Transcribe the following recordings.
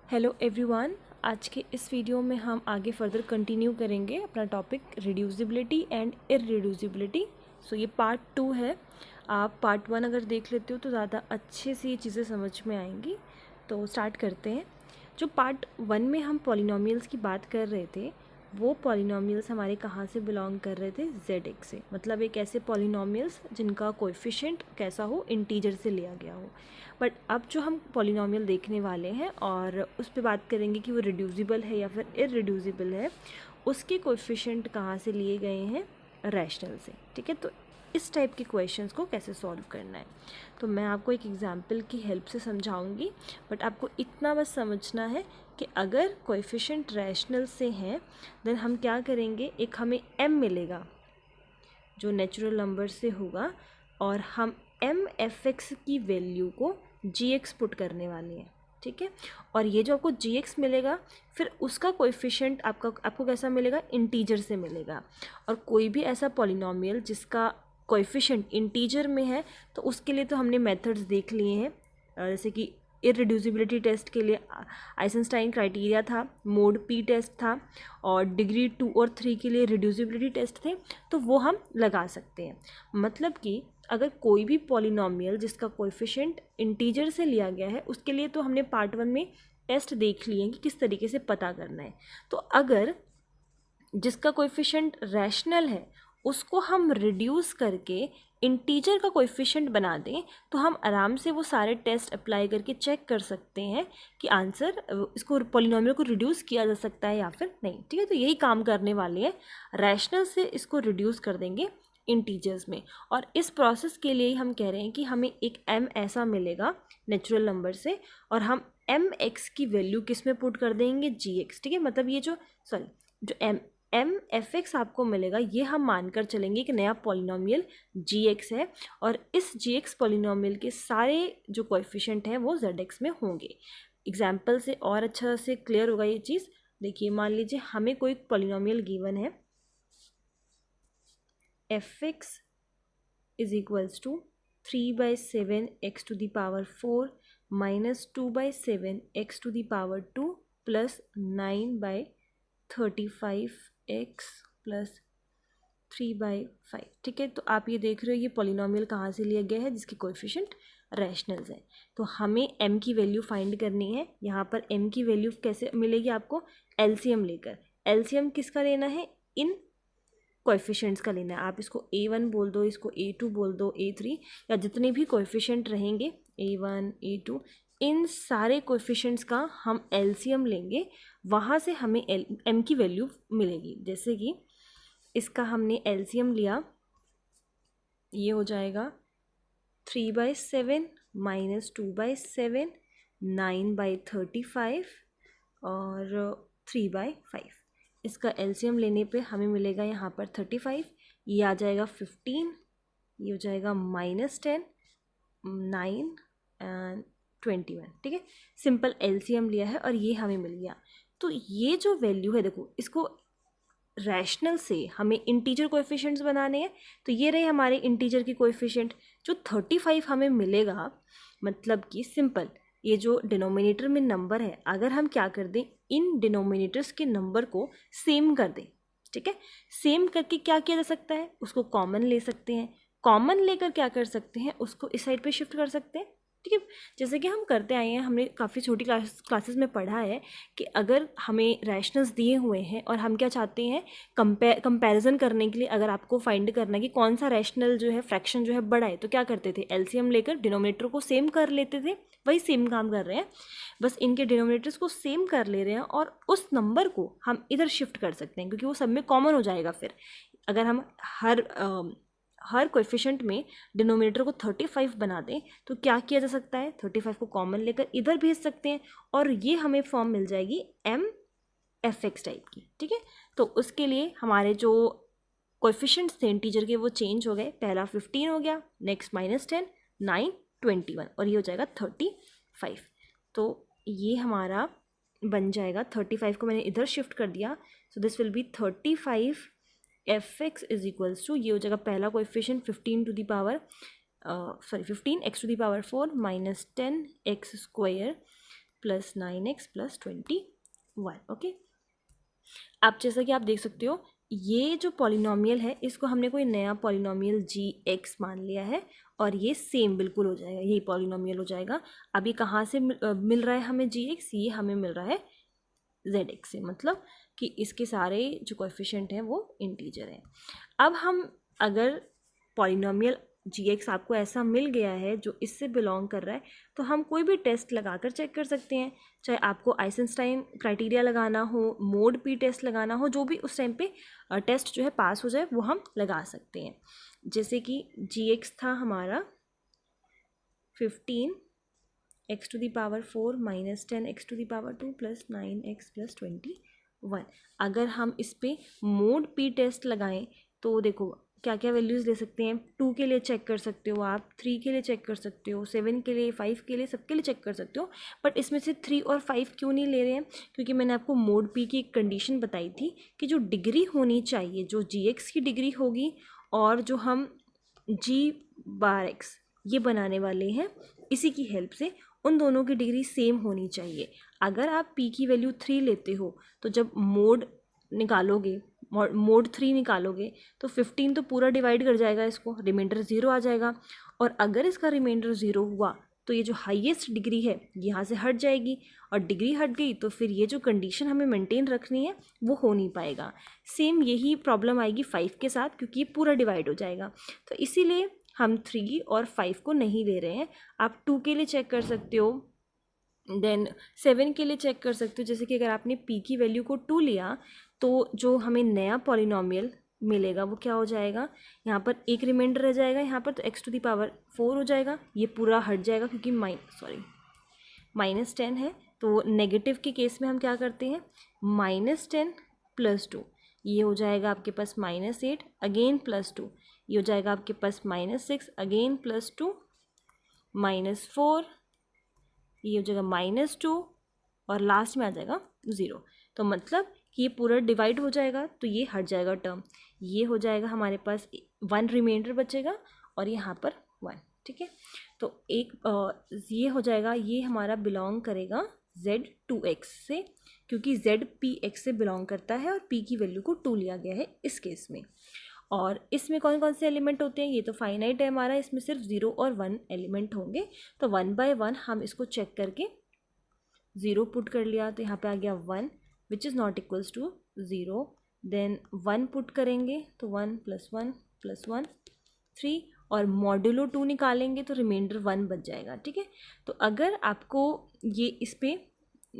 Hello everyone. आज के इस वीडियो में हम आगे फर्दर कंटिन्यू करेंगे अपना टॉपिक रिड्यूसिबिलिटी एंड इररिड्यूसिबिलिटी। सो ये पार्ट 2 है। आप पार्ट 1 अगर देख लेते हो तो ज़्यादा अच्छे से ये चीज़ें समझ में आएंगी। तो स्टार्ट करते हैं। जो पार्ट 1 में हम पॉलिनोमियल्स की बात कर रहे थे, वो पॉलिनोमियल्स हमारे कहाँ से बिलोंग कर रहे थे? ZX से। मतलब एक ऐसे पॉलिनोमियल्स जिनका कोएफिशिएंट कैसा हो, इंटीजर से लिया गया हो। बट अब जो हम पॉलिनोमियल देखने वाले हैं और उस पर बात करेंगे कि वो रिड्यूसिबल है या फिर इररिड्यूसिबल है, उसके कोएफिशिएंट कहाँ से लिए गए हैं? रैशनल से। ठीक है, तो इस टाइप के क्वेश्चंस को कैसे सॉल्व करना है तो मैं आपको एक एग्जांपल की हेल्प से समझाऊंगी। बट आपको इतना बस समझना है कि अगर कोएफिशिएंट रैशनल से हैं देन हम क्या करेंगे, एक हमें m मिलेगा जो नेचुरल नंबर से होगा, और हम m(f(x) की वैल्यू को gx पुट करने वाले हैं। ठीक है, और ये जो आपको gx मिलेगा फिर उसका कोएफिशिएंट आपको कैसा मिलेगा? इंटीजर से मिलेगा। और कोई भी ऐसा पॉलिनोमियल जिसका कोएफिशिएंट इंटीजर में है तो उसके लिए तो हमने मेथड्स देख लिए हैं। जैसे कि इररिड्यूसिबिलिटी टेस्ट के लिए आइसेंस्टाइन क्राइटेरिया था, मोड पी टेस्ट था, और डिग्री 2 और 3 के लिए रिड्यूसिबिलिटी टेस्ट थे, तो वो हम लगा सकते हैं। मतलब कि अगर कोई भी पॉलिनोमियल जिसका कोएफिशिएंट इंटीजर से लिया गया है उसके लिए तो हमने पार्ट 1 में टेस्ट देख लिए हैं कि किस तरीके से पता करना है। तो अगर जिसका कोएफिशिएंट रैशनल है उसको हम रिड्यूस करके इंटीजर का कोएफिशिएंट बना दें तो हम आराम से वो सारे टेस्ट अप्लाई करके चेक कर सकते हैं कि आंसर इसको पॉलिनोमियल को रिड्यूस किया जा सकता है या फिर नहीं। ठीक है, तो यही काम करने वाले हैं। रैशनल से इसको रिड्यूस कर देंगे इंटीजर्स में, और इस प्रोसेस के लिए हम कह रहे हैं कि हमें एक m ऐसा मिलेगा नेचुरल नंबर से, और हम mx की वैल्यू किस में पुट कर देंगे? gx। ठीक है, मतलब ये जो m(f(x) आपको मिलेगा ये हम मानकर चलेंगे कि नया पॉलिनोमियल gx है, और इस gx पॉलिनोमियल के सारे जो कोएफिशिएंट हैं वो zx में होंगे। एग्जाम्पल से और अच्छा से क्लियर होगा ये चीज़। देखिए, मान लीजिए हमें कोई पॉलिनोमियल गिवन है, f(x) is equals to 3/7 x to the power 4 minus 2/7 x to the power 2 plus 9/35 x plus 3/5। ठीक है, तो आप ये देख रहे हो ये पॉलिनोमियल कहाँ से लिया गया है? जिसके कोएफिशिएंट रैशनल्स है। तो हमें m की वैल्यू फाइंड करनी है। यहाँ पर m की वैल्यू कैसे मिलेगी आपको? एलसीएम लेकर। एलसीएम किसका लेना है? इन कोएफिशिएंट्स का लेना है। आप इसको a1 बोल दो, इसको a2 बोल दो, a3, या जितने भी कोएफिशिएंट रहेंगे a1 a2, इन सारे कोएफिशिएंट्स का हम एलसीएम लेंगे, वहाँ से हमें m की वैल्यू मिलेगी। जैसे कि इसका हमने एलसीएम लिया, ये हो जाएगा 3/7 माइनस 2/7 9/35 और 3/5। इसका एलसीएम लेने पे हमें मिलेगा यहाँ पर 35, ये आ जाएगा 15, ये हो जाएगा -10, 9 एंड 21। ठीक है, सिंपल एलसीएम लिया है और ये हमें मिल गया। तो ये जो वैल्यू है, देखो, इसको रैशनल से हमें इंटीजर कोएफिशिएंट्स बनाने हैं, तो ये रहे हमारे इंटीजर की कोएफिशिएंट। जो 35 हमें मिलेगा, मतलब कि सिंपल ये जो डिनोमिनेटर में नंबर है, अगर हम क्या कर दें, इन डिनोमिनेटर्स के नंबर को सेम कर दें। ठीक है, सेम करके क्या किया जा सकता है? उसको कॉमन ले सकते हैं। कॉमन लेकर क्या कर सकते हैं? उसको इस साइड पे शिफ्ट कर सकते हैं। ठीक है, जैसे कि हम करते आए हैं, हमने काफ़ी छोटी क्लासेस में पढ़ा है कि अगर हमें रैशनल्स दिए हुए हैं और हम क्या चाहते हैं, कंपैरिजन करने के लिए, अगर आपको फाइंड करना है कि कौन सा रैशनल जो है, फ्रैक्शन जो है बड़ा है, तो क्या करते थे? एलसीएम लेकर डिनोमिनेटर को सेम कर लेते थे। वही सेम काम कर रहे हैं, बस इनके डिनोमिनेटर्स को सेम कर ले रहे हैं, और उस नंबर को हम इधर शिफ्ट कर सकते हैं क्योंकि वो सब में कॉमन हो जाएगा। फिर अगर हम हर कोएफिशिएंट में डिनोमिनेटर को 35 बना दें तो क्या किया जा सकता है? 35 को कॉमन लेकर इधर भेज सकते हैं, और ये हमें फॉर्म मिल जाएगी m(f(x) टाइप की। ठीक है, तो उसके लिए हमारे जो कोएफिशिएंट्स थे इंटीजर के वो चेंज हो गए। पहला 15 हो गया, नेक्स्ट -10, 9, 21, और ये हो जाएगा 35। तो ये हमारा बन जाएगा, 35 को मैंने इधर शिफ्ट कर दिया, so this will be 35 f(x) is equals to, ये हो जाएगा पहला coefficient 15 to the power 15 x to the power 4 minus 10 x square plus 9x plus 21। Okay, अब जैसा कि आप देख सकते हो ये जो पॉलिनोमियल है इसको हमने कोई नया पॉलिनोमियल gx मान लिया है और ये सेम बिल्कुल हो जाएगा, यही पॉलिनोमियल हो जाएगा। अब ये कहाँ से मिल रहा है हमें gx, ये हमें मिल रहा है zx से, मतलब कि इसके सारे जो कोएफिशिएंट हैं वो इंटीजर हैं। अब हम अगर पॉलिनोमियल gx आपको ऐसा मिल गया है जो इससे बिलोंग कर रहा है, तो हम कोई भी टेस्ट लगाकर चेक कर सकते हैं, चाहे आपको आइसेंस्टाइन क्राइटेरिया लगाना हो, मोड पी टेस्ट लगाना हो, जो भी उस टाइम पे टेस्ट जो है पास हो जाए वो हम लगा सकते हैं। जैसे कि gx था हमारा 15x⁴ minus 10x⁴ plus 9x plus 21। अगर हम इस पर मोड पी टेस्ट लगाएं तो देखो क्या क्या वैल्यूज़ ले सकते हैं। 2 के लिए चेक कर सकते हो आप, 3 के लिए चेक कर सकते हो, 7 के लिए, 5 के लिए, सबके लिए चेक कर सकते हो। बट इसमें से 3 और 5 क्यों नहीं ले रहे हैं? क्योंकि मैंने आपको मोड पी की एक कंडीशन बताई थी कि जो डिग्री होनी चाहिए, जो gx की डिग्री होगी और जो हम g⁻x ये बनाने वाले हैं इसी की हेल्प से, उन दोनों की डिग्री सेम होनी चाहिए। अगर आप p की वैल्यू 3 लेते हो तो जब मोड निकालोगे, मोड 3 निकालोगे तो 15 तो पूरा डिवाइड कर जाएगा इसको, रिमाइंडर 0 आ जाएगा। और अगर इसका रिमाइंडर 0 हुआ तो ये जो हाईएस्ट डिग्री है यहाँ से हट जाएगी, और डिग्री हट गई तो फिर ये जो कंडीशन हमें मेंटेन रखनी है वो हो नहीं पाएगा। सेम यही प्रॉब्लम आएगी 5 के साथ, क्योंकि ये पूरा डिवाइड हो जाएगा। तो इसीलिए हम 3 और 5 को नहीं ले रहे हैं। आप 2 के लिए चेक कर सकते हो, देन 7 के लिए चेक कर सकते हो। जैसे कि अगर आपने p की वैल्यू को 2 लिया तो जो हमें नया पॉलिनोमियल मिलेगा वो क्या हो जाएगा, यहाँ पर एक रिमाइंडर रह जाएगा, यहाँ पर तो x⁴ हो जाएगा, ये पूरा हट जाएगा क्योंकि -10 है। तो नेगेटिव के केस में हम क्या करते हैं, -10 प्लस 2, ये हो जाएगा आपके पास -8 अगेन प्लस 2, ये हो जाएगा आपके पास -6 अगेन प्लस 2, -4, ये हो जाएगा -2 और लास्ट में आ जाएगा 0। तो मतलब कि ये पूरा डिवाइड हो जाएगा तो ये हट जाएगा टर्म, ये हो जाएगा हमारे पास 1 रिमाइंडर बचेगा और यहाँ पर 1। ठीक है, तो एक ये हो जाएगा, ये हमारा बिलोंग करेगा z2x से, क्योंकि z px से बिलोंग करता है और p की वैल्यू को 2 लिया गया है इस केस में। और इसमें कौन कौन से एलिमेंट होते हैं, ये तो फाइनाइट है हमारा, इसमें सिर्फ 0 और 1 एलिमेंट होंगे। तो 1 बाय 1 हम इसको चेक करके 0 पुट कर लिया तो यहाँ पे आ गया 1 which is not equals to 0। Then 1 put करेंगे तो 1 + 1 + 1 3, और मॉड्यूलो 2 निकालेंगे तो रिमाइंडर 1 बच जाएगा। ठीक है, तो अगर आपको ये इस पर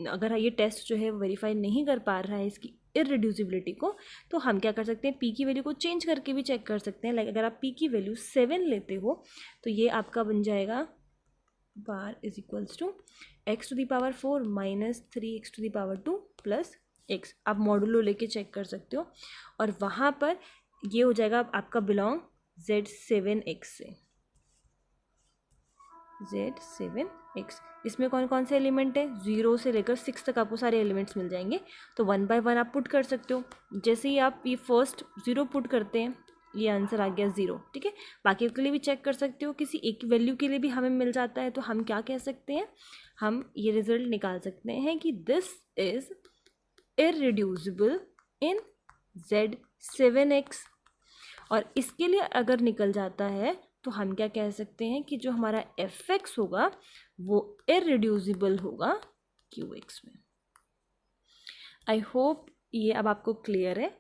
अगर ये टेस्ट जो है वेरीफाई नहीं कर पा रहा है इसकी इररिड्यूसिबिलिटी को, तो हम क्या कर सकते हैं, p की वैल्यू को चेंज करके भी चेक कर सकते हैं। लाइक अगर आप p की वैल्यू 7 लेते हो तो ये आपका बन जाएगा bar is equals to x⁴ minus 3x⁴ plus x। आप मॉडुलो लेके चेक कर सकते हो, और वहाँ पर ये हो जाएगा आपका बिलोंग z7x से, z7x। इसमें कौन कौन से एलिमेंट है, 0 से लेकर 6 तक आपको सारे एलिमेंट्स मिल जाएंगे। तो 1 बाय 1 आप पुट कर सकते हो। जैसे ही आप ये फर्स्ट 0 पुट करते हैं ये आंसर आ गया 0। ठीक है, बाकी के लिए भी चेक कर सकते हो, किसी एक वैल्यू के लिए भी हमें मिल जाता है तो हम क्या कह सकते हैं, हम ये रिजल्ट निकाल सकते हैं कि this is irreducible in z7x। और इसके लिए अगर निकल जाता है तो हम क्या कह सकते हैं कि जो हमारा fx होगा वो इररिड्यूसिबल होगा qx में। आई होप ये अब आपको क्लियर है।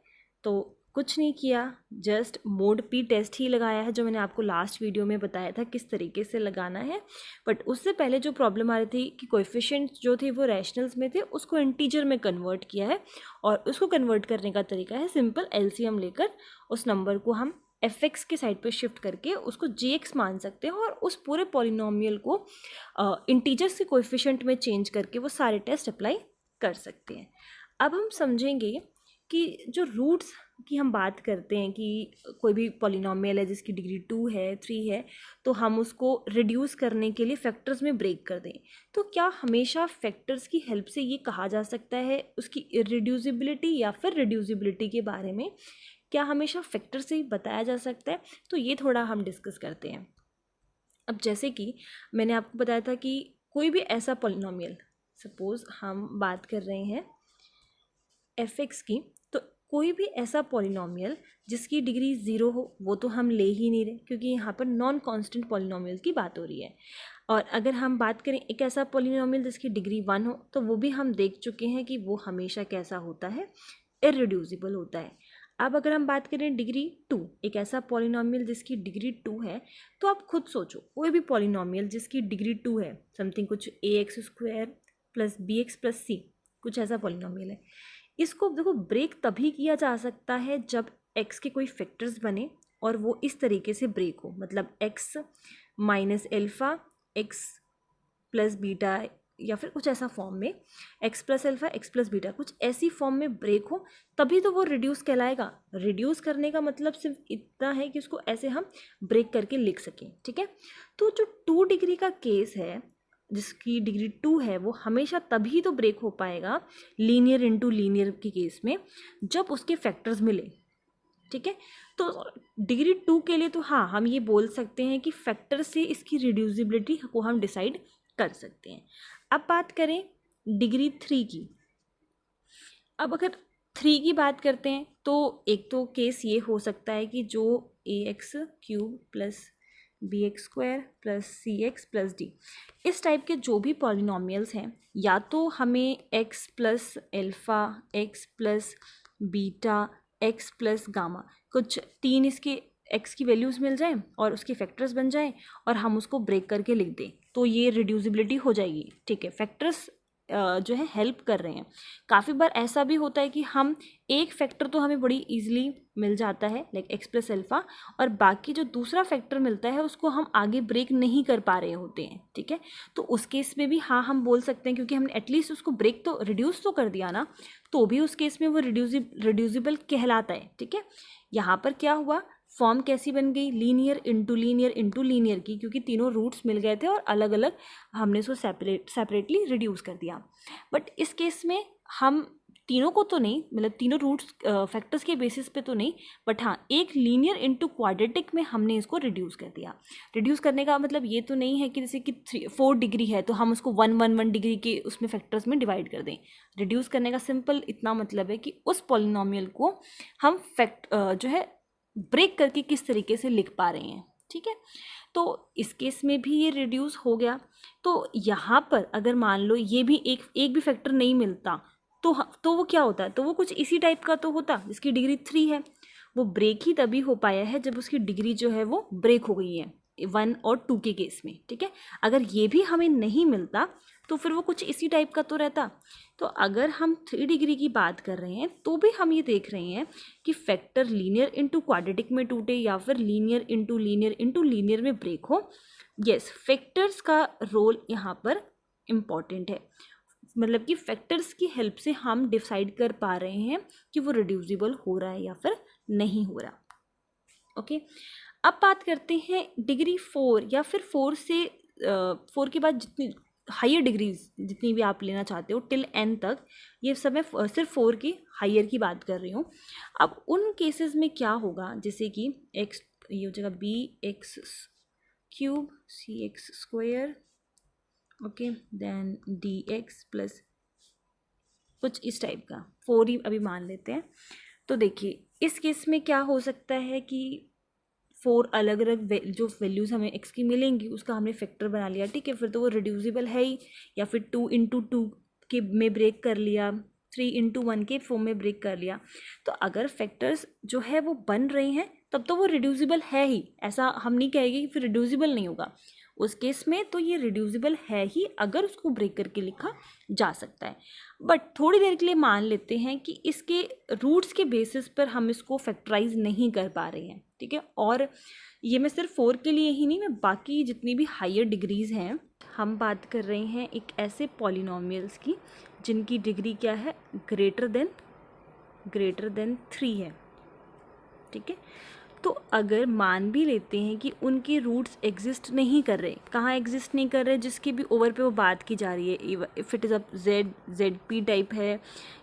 तो कुछ नहीं किया, जस्ट मोड पी टेस्ट ही लगाया है जो मैंने आपको लास्ट वीडियो में बताया था किस तरीके से लगाना है। बट उससे पहले जो प्रॉब्लम आ रही थी कि कोएफिशिएंट्स जो थे वो रैशनल्स में थे, उसको इंटीजर में कन्वर्ट किया है, और उसको कन्वर्ट करने का तरीका है सिंपल एलसीएम लेकर उस नंबर को हम fx के साइड पे शिफ्ट करके उसको gx मान सकते हैं, और उस पूरे पॉलिनोमियल को इंटीजर्स के कोएफिशिएंट में चेंज करके वो सारे टेस्ट अप्लाई कर सकते हैं। अब हम समझेंगे कि जो रूट्स की हम बात करते हैं कि कोई भी पॉलिनोमियल है जिसकी डिग्री 2 है 3 है, तो हम उसको रिड्यूस करने के लिए फैक्टर्स में ब्रेक कर दें। तो क्या हमेशा फैक्टर्स की हेल्प से ये कहा जा सकता है उसकी इररिड्यूसिबिलिटी या फिर रिड्यूसिबिलिटी के बारे में, क्या हमेशा फैक्टर से ही बताया जा सकता है? तो ये थोड़ा हम डिस्कस करते हैं। अब जैसे कि मैंने आपको बताया था कि कोई भी ऐसा पॉलिनोमियल सपोज़ हम बात कर रहे हैं fx की, तो कोई भी ऐसा पॉलिनोमियल जिसकी डिग्री 0 हो वो तो हम ले ही नहीं रहे, क्योंकि यहाँ पर नॉन कांस्टेंट पॉलिनोमियल की बात हो रही है। और अगर हम बात करें एक ऐसा पॉलिनोमियल जिसकी डिग्री 1 हो, तो वो भी हम देख चुके हैं कि वो हमेशा कैसा होता है, इररिड्यूसिबल होता है। अब अगर हम बात करें डिग्री 2, एक ऐसा पॉलिनोमियल जिसकी डिग्री 2 है, तो आप खुद सोचो कोई भी पॉलिनोमियल जिसकी डिग्री 2 है, समथिंग कुछ ax² + bx + c, कुछ ऐसा पॉलिनोमियल है, इसको देखो ब्रेक तभी किया जा सकता है जब x के कोई फैक्टर्स बने और वो इस तरीके से ब्रेक हो, मतलब x - अल्फ़ा x + बीटा, या फिर कुछ ऐसा फॉर्म में x + अल्फ़ा x + बीटा, कुछ ऐसी फॉर्म में ब्रेक हो, तभी तो वो रिड्यूस कहलाएगा। रिड्यूस करने का मतलब सिर्फ इतना है कि उसको ऐसे हम ब्रेक करके लिख सकें, ठीक है। तो जो 2 डिग्री का केस है, जिसकी डिग्री 2 है, वो हमेशा तभी तो ब्रेक हो पाएगा लीनियर इनटू लीनियर के केस में, जब उसके फैक्टर्स मिले, ठीक है। तो डिग्री 2 के लिए तो हाँ, हम ये बोल सकते हैं कि फैक्टर से इसकी रिड्यूसिबिलिटी को हम डिसाइड कर सकते हैं। अब बात करें डिग्री 3 की। अब अगर 3 की बात करते हैं तो एक तो केस ये हो सकता है कि जो ax³ + bx² + cx + d, इस टाइप के जो भी पॉलिनोमियल्स हैं, या तो हमें x + alpha x + beta x + gamma, कुछ 3 इसके x की वैल्यूज़ मिल जाएं और उसके फैक्टर्स बन जाएं और हम उसको ब्रेक करके लिख दें, तो ये रिड्यूसिबिलिटी हो जाएगी, ठीक है। फैक्टर्स जो है हेल्प कर रहे हैं। काफ़ी बार ऐसा भी होता है कि हम एक फैक्टर तो हमें बड़ी इजीली मिल जाता है, लाइक x + अल्फ़ा, और बाकी जो दूसरा फैक्टर मिलता है उसको हम आगे ब्रेक नहीं कर पा रहे होते हैं, ठीक है। तो उस केस में भी हाँ हम बोल सकते हैं, क्योंकि हमने एटलीस्ट उसको ब्रेक तो रिड्यूस तो कर दिया ना, तो भी उस केस में वो रिड्यूसिबल कहलाता है, ठीक है। यहाँ पर क्या हुआ, फॉर्म कैसी बन गई, linear into linear into linear की, क्योंकि तीनों रूट्स मिल गए थे और अलग अलग हमने उसको सेपरेटली रिड्यूस कर दिया। बट इस केस में हम तीनों को तो नहीं, मतलब तीनों रूट्स फैक्टर्स के बेसिस पे तो नहीं, बट हाँ एक लीनियर इनटू क्वाड्रेटिक में हमने इसको रिड्यूस कर दिया। रिड्यूस करने का मतलब ये तो नहीं है कि जैसे कि 4 डिग्री है तो हम उसको 1 डिग्री के उसमें फैक्टर्स में डिवाइड कर दें। रिड्यूस करने का सिंपल इतना मतलब है कि उस पॉलिनोमियल को हम जो है ब्रेक करके किस तरीके से लिख पा रहे हैं, ठीक है। तो इस केस में भी ये रिड्यूस हो गया। तो यहाँ पर अगर मान लो ये भी एक भी फैक्टर नहीं मिलता, तो वो क्या होता है, तो वो कुछ इसी टाइप का तो होता, जिसकी डिग्री 3 है। वो ब्रेक ही तभी हो पाया है जब उसकी डिग्री जो है वो ब्रेक हो गई है 1 और 2 के केस में, ठीक है। अगर ये भी हमें नहीं मिलता तो फिर वो कुछ इसी टाइप का तो रहता। तो अगर हम 3 डिग्री की बात कर रहे हैं तो भी हम ये देख रहे हैं कि फैक्टर लीनियर इनटू क्वाड्रेटिक में टूटे या फिर लीनियर इनटू लीनियर में ब्रेक हो। यस, फैक्टर्स का रोल यहाँ पर इम्पॉर्टेंट है, मतलब कि फैक्टर्स की हेल्प से हम डिसाइड कर पा रहे हैं कि वो रिड्यूसिबल हो रहा है या फिर नहीं हो रहा। ओके, अब बात करते हैं डिग्री 4 या फिर 4 के बाद जितनी हायर डिग्रीज जितनी भी आप लेना चाहते हो टिल n तक, ये सब मैं सिर्फ 4 की हायर की बात कर रही हूँ। अब उन केसेस में क्या होगा, जैसे कि x ये हो जाएगा bx³ cx², okay, then dx plus कुछ इस टाइप का 4 ही अभी मान लेते हैं। तो देखिए इस केस में क्या हो सकता है कि 4 अलग अलग जो वैल्यूज़ हमें x की मिलेंगी उसका हमने फैक्टर बना लिया, ठीक है, फिर तो वो रिड्यूसिबल है ही, या फिर 2 × 2 के में ब्रेक कर लिया, 3 × 1 के फॉर्म में ब्रेक कर लिया। तो अगर फैक्टर्स जो है वो बन रहे हैं तब तो वो रिड्यूसिबल है ही, ऐसा हम नहीं कहेंगे कि फिर रिड्यूसिबल नहीं होगा। उस केस में तो ये रिड्यूसिबल है ही अगर उसको ब्रेक करके लिखा जा सकता है। बट थोड़ी देर के लिए मान लेते हैं कि इसके रूट्स के बेसिस पर हम इसको फैक्टराइज नहीं कर पा रहे हैं, ठीक है। और ये मैं सिर्फ 4 के लिए ही नहीं, मैं बाकी जितनी भी हायर डिग्रीज़ हैं, हम बात कर रहे हैं एक ऐसे पॉलिनोमियल्स की जिनकी डिग्री क्या है, ग्रेटर देन 3 है, ठीक है। तो अगर मान भी लेते हैं कि उनके रूट्स एग्जिस्ट नहीं कर रहे, कहाँ एग्जिस्ट नहीं कर रहे, जिसके भी ओवर पे वो बात की जा रही है, if it is a ZP type है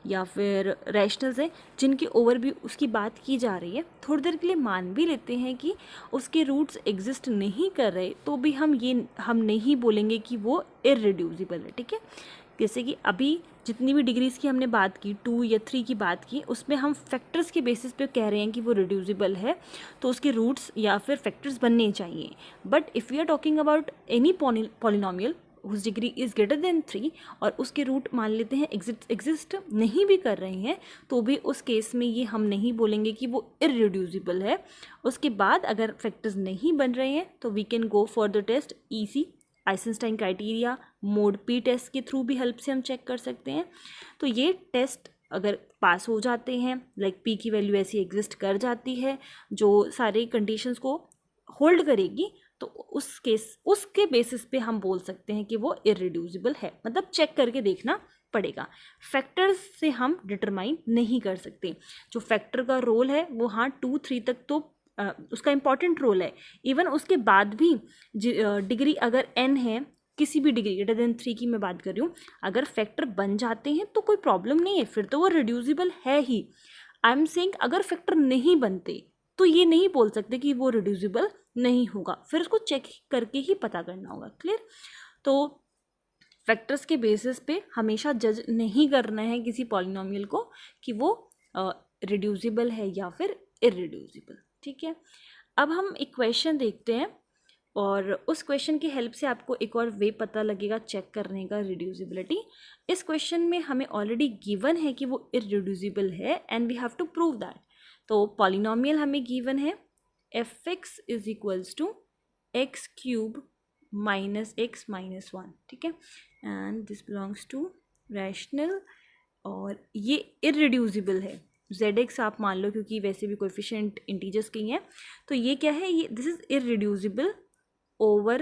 या फिर रैशनल्स है जिनके ओवर भी उसकी बात की जा रही है, थोड़ी देर के लिए मान भी लेते हैं कि उसके रूट्स एग्जिस्ट नहीं कर रहे, तो भी हम नहीं बोलेंगे कि वो इररिड्यूसिबल है, ठीक है। जैसे कि अभी जितनी भी डिग्रीज़ की हमने बात की 2 या 3 की बात की, उसमें हम फैक्टर्स के बेसिस पे कह रहे हैं कि वो रिड्यूसिबल है, तो उसके रूट्स या फिर फैक्टर्स बनने चाहिए। But if we are talking about any polynomial उस डिग्री इज़ ग्रेटर देन 3 और उसके रूट मान लेते हैं एग्जिस्ट नहीं भी कर रहे हैं, तो भी उस केस में ये हम नहीं बोलेंगे कि वो इररिड्यूसिबल है। उसके बाद अगर फैक्टर्स नहीं बन रहे हैं तो we can go for the test ईसी Eisenstein criteria, mod p test के थ्रू भी हेल्प से हम चेक कर सकते हैं। तो ये टेस्ट अगर पास हो जाते हैं, लाइक पी की वैल्यू ऐसी एग्जिस्ट कर जाती है जो सारे कंडीशंस को होल्ड करेगी, तो उसके बेसिस पे हम बोल सकते हैं कि वो इररिड्यूसिबल है। मतलब चेक करके देखना पड़ेगा, फैक्टर्स से हम डिटरमाइन नहीं कर सकते। जो फैक्टर का रोल है वो हाँ 2, 3 तक तो उसका इम्पॉर्टेंट रोल है। इवन उसके बाद भी डिग्री अगर n है, किसी भी डिग्री ग्रेटर देन 3 की मैं बात कर रही हूँ, अगर फैक्टर बन जाते हैं तो कोई प्रॉब्लम नहीं है, फिर तो वो रिड्यूसिबल है ही। आई एम सेइंग अगर फैक्टर नहीं बनते तो ये नहीं बोल सकते कि वो रिड्यूसिबल नहीं होगा, फिर उसको चेक करके ही पता करना होगा। क्लियर? तो फैक्टर्स के बेसिस पे हमेशा जज नहीं करना है किसी पॉलिनोमियल को कि वो रिड्यूसिबल है या फिर इररिड्यूसिबल। ठीक है, अब हम एक क्वेश्चन देखते हैं और उस क्वेश्चन की हेल्प से आपको एक और वे पता लगेगा चेक करने का रिड्यूसिबिलिटी। इस क्वेश्चन में हमें ऑलरेडी गिवन है कि वो इररिड्यूसिबल है and we have to prove that. तो पॉलिनोमियल हमें गिवन है f(x) is equals to X cube minus X minus 1। ठीक है, and this belongs to rational और ये इररिड्यूसिबल है। zx आप मान लो क्योंकि वैसे भी कोएफिशिएंट इंटीजर्स की हैं, तो ये क्या है, ये this is irreducible over,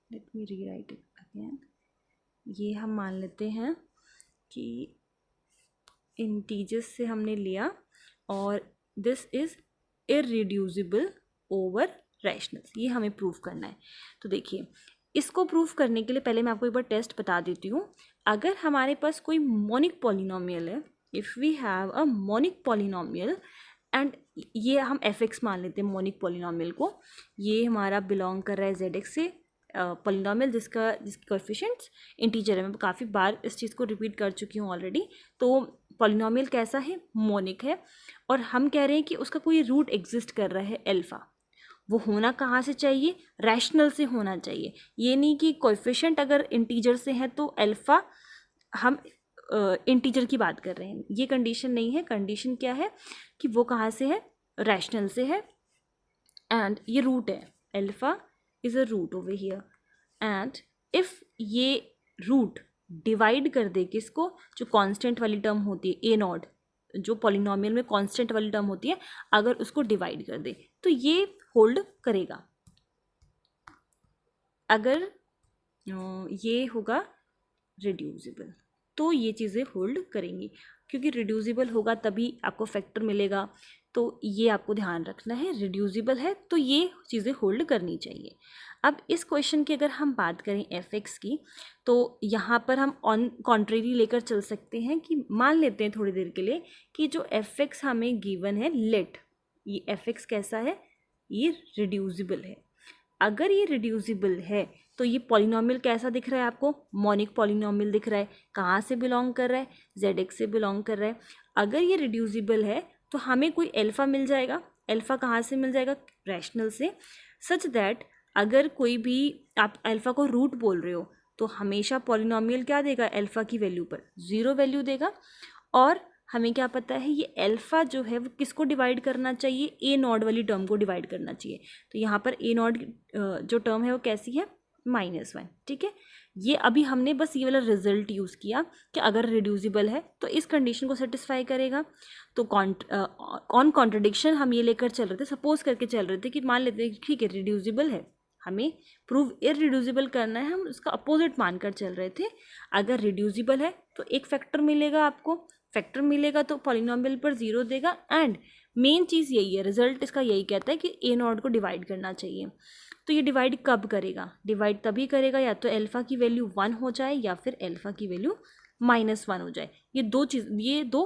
let me rewrite it again, ये हम मान लेते हैं कि इंटीजर्स से हमने लिया और this is irreducible over rationals, ये हमें प्रूव करना है। तो देखिए, इसको प्रूव करने के लिए पहले मैं आपको एक बार टेस्ट बता देती हूँ। अगर हमारे पास कोई मोनिक पॉलिनोमियल है, if we have a monic polynomial and ये हम f(x) मान लेते हैं मोनिक पॉलिनोमियल को, ये हमारा बिलोंग कर रहा है zx से, पॉलिनोमियल जिसके कोएफिशिएंट्स इंटीजर है। मैं काफ़ी बार इस चीज़ को रिपीट कर चुकी हूँ ऑलरेडी। तो पॉलिनोमियल कैसा है, मोनिक है, और हम कह रहे हैं कि उसका कोई रूट एग्जिस्ट कर रहा है अल्फ़ा। वो होना कहाँ से चाहिए, रैशनल से होना चाहिए। ये नहीं कि कोएफिशिएंट अगर इंटीजर से है तो अल्फ़ा हम इंटीजर की बात कर रहे हैं, ये कंडीशन नहीं है। कंडीशन क्या है कि वो कहाँ से है, रैशनल से है, एंड ये रूट है, alpha is a root over here. And if ये रूट डिवाइड कर दे किसको, जो कांस्टेंट वाली टर्म होती है ए नॉट, जो पॉलिनोमियल में कांस्टेंट वाली टर्म होती है, अगर उसको डिवाइड कर दे तो ये होल्ड करेगा। अगर ये होगा रिड्यूसिबल तो ये चीज़ें होल्ड करेंगी, क्योंकि रिड्यूसिबल होगा तभी आपको फैक्टर मिलेगा। तो ये आपको ध्यान रखना है, रिड्यूसिबल है तो ये चीज़ें होल्ड करनी चाहिए। अब इस क्वेश्चन की अगर हम बात करें f(x) की, तो यहाँ पर हम ऑन कॉन्ट्रेरी लेकर चल सकते हैं कि मान लेते हैं थोड़ी देर के लिए कि जो f(x) हमें गिवन है, लेट ये f(x) कैसा है, ये रिड्यूसिबल है। अगर ये रिड्यूसिबल है तो ये पॉलिनोमियल कैसा दिख रहा है आपको, मोनिक पॉलिनोमियल दिख रहा है। कहाँ से बिलोंग कर रहा है, zx से बिलोंग कर रहा है। अगर ये रिड्यूसिबल है तो हमें कोई अल्फ़ा मिल जाएगा। अल्फ़ा कहाँ से मिल जाएगा, रैशनल से, सच दैट अगर कोई भी आप अल्फ़ा को रूट बोल रहे हो तो हमेशा पॉलिनोमियल क्या देगा, अल्फ़ा की वैल्यू पर 0 वैल्यू देगा। और हमें क्या पता है, ये अल्फ़ा जो है वो किसको डिवाइड करना चाहिए, ए नॉट वाली टर्म को डिवाइड करना चाहिए। तो यहाँ पर ए नॉट जो टर्म है वो कैसी है, -1। ठीक है, ये अभी हमने बस ये वाला रिजल्ट यूज़ किया कि अगर रिड्यूसिबल है तो इस कंडीशन को सेटिस्फाई करेगा। तो ऑन कॉन्ट्रडिक्शन हम ये लेकर चल रहे थे, सपोज करके चल रहे थे कि मान लेते हैं ठीक है रिड्यूसिबल है, हमें प्रूव इररिड्यूसिबल करना है, हम उसका अपोजिट मानकर चल रहे थे। अगर रिड्यूसिबल है तो एक फैक्टर मिलेगा, आपको फैक्टर मिलेगा तो पॉलिनोमियल पर 0 देगा। एंड मेन चीज़ यही है, रिजल्ट इसका यही कहता है कि ए नॉट को डिवाइड करना चाहिए। तो ये डिवाइड कब करेगा, डिवाइड तभी करेगा या तो अल्फ़ा की वैल्यू 1 हो जाए या फिर अल्फ़ा की वैल्यू -1 हो जाए। ये दो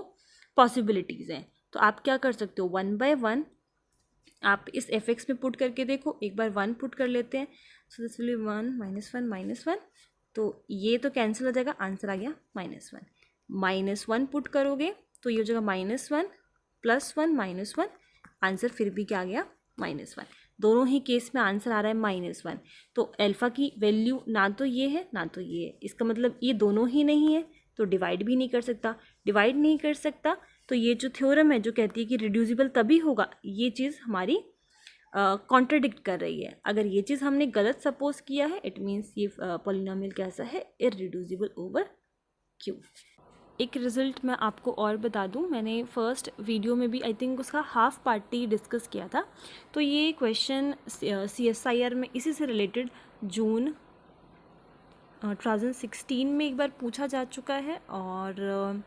पॉसिबिलिटीज़ हैं। तो आप क्या कर सकते हो, 1 by 1 आप इस f(x) में पुट करके देखो। एक बार 1 पुट कर लेते हैं, सो दिस विल बी 1 -1 -1, तो ये तो कैंसिल हो जाएगा, आंसर आ गया -1। -1 पुट करोगे तो ये हो जाएगा -1 +1 -1, आंसर फिर भी क्या आ गया -1। दोनों ही केस में आंसर आ रहा है -1। तो अल्फ़ा की वैल्यू ना तो ये है ना तो ये है, इसका मतलब ये दोनों ही नहीं है, तो डिवाइड भी नहीं कर सकता। डिवाइड नहीं कर सकता तो ये जो थ्योरम है जो कहती है कि रिड्यूसिबल तभी होगा, ये चीज़ हमारी कॉन्ट्रडिक्ट कर रही है। अगर ये चीज़ हमने गलत सपोज किया है, इट मीन्स ये पॉलिनोमियल कैसा है, इररिड्यूसिबल ओवर क्यू। एक रिज़ल्ट मैं आपको और बता दूं, मैंने फर्स्ट वीडियो में भी आई थिंक उसका हाफ पार्ट ही डिस्कस किया था। तो ये क्वेश्चन CSIR में इसी से रिलेटेड जून 2016 में एक बार पूछा जा चुका है और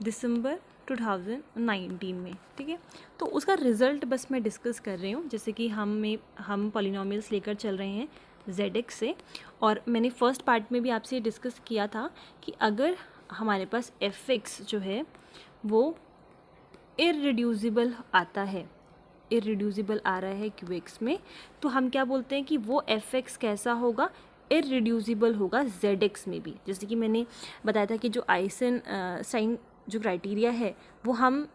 दिसंबर 2019 में, ठीक है। तो उसका रिज़ल्ट बस मैं डिस्कस कर रही हूँ। जैसे कि हम पॉलिनोमियल्स लेकर चल रहे हैं ZX से, और मैंने फर्स्ट पार्ट में भी आपसे डिस्कस किया था कि अगर हमारे पास fx जो है वो इररिड्यूसिबल आता है, इररिड्यूसिबल आ रहा है QX में, तो हम क्या बोलते हैं कि वो fx कैसा होगा, इररिड्यूसिबल होगा ZX में भी। जैसे कि मैंने बताया था कि जो आइंस्टाइन जो क्राइटेरिया है वो हम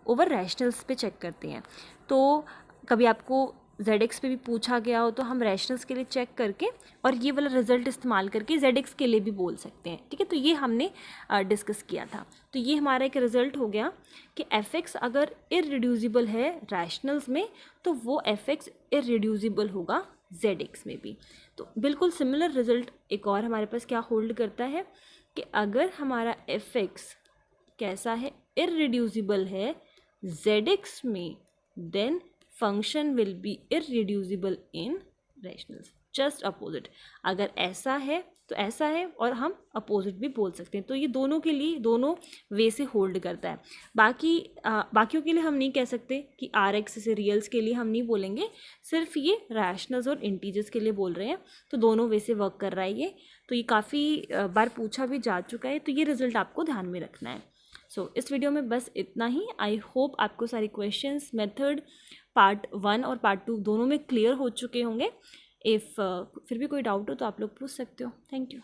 ओवर रैशनल्स पे चेक करते हैं। तो कभी आपको ZX पे भी पूछा गया हो तो हम रैशनल्स के लिए चेक करके और ये वाला रिजल्ट इस्तेमाल करके ZX के लिए भी बोल सकते हैं, ठीक है। तो ये हमने डिस्कस किया था। तो ये हमारा एक रिजल्ट हो गया कि fx अगर इररिड्यूसिबल है रैशनल्स में तो वो fx इररिड्यूसिबल होगा ZX में भी। तो बिल्कुल सिमिलर रिजल्ट एक और हमारे पास क्या होल्ड करता है कि अगर हमारा fx कैसा है, इररिड्यूसिबल है ZX में, then function will be irreducible in rationals. Just opposite, अगर ऐसा है तो ऐसा है, और हम अपोजिट भी बोल सकते हैं। तो ये दोनों के लिए दोनों वे से होल्ड करता है। बाकियों के लिए हम नहीं कह सकते कि RX से रियल्स के लिए हम नहीं बोलेंगे, सिर्फ ये रैशनल्स और इंटीजर्स के लिए बोल रहे हैं। तो दोनों वे से वर्क कर रहा है ये। तो ये काफ़ी बार पूछा भी जा चुका है, तो ये रिजल्ट आपको ध्यान में रखना है। इस वीडियो में बस इतना ही। आई होप आपको सारे क्वेश्चंस मेथड पार्ट 1 और पार्ट 2 दोनों में क्लियर हो चुके होंगे। फिर भी कोई डाउट हो तो आप लोग पूछ सकते हो। Thank you.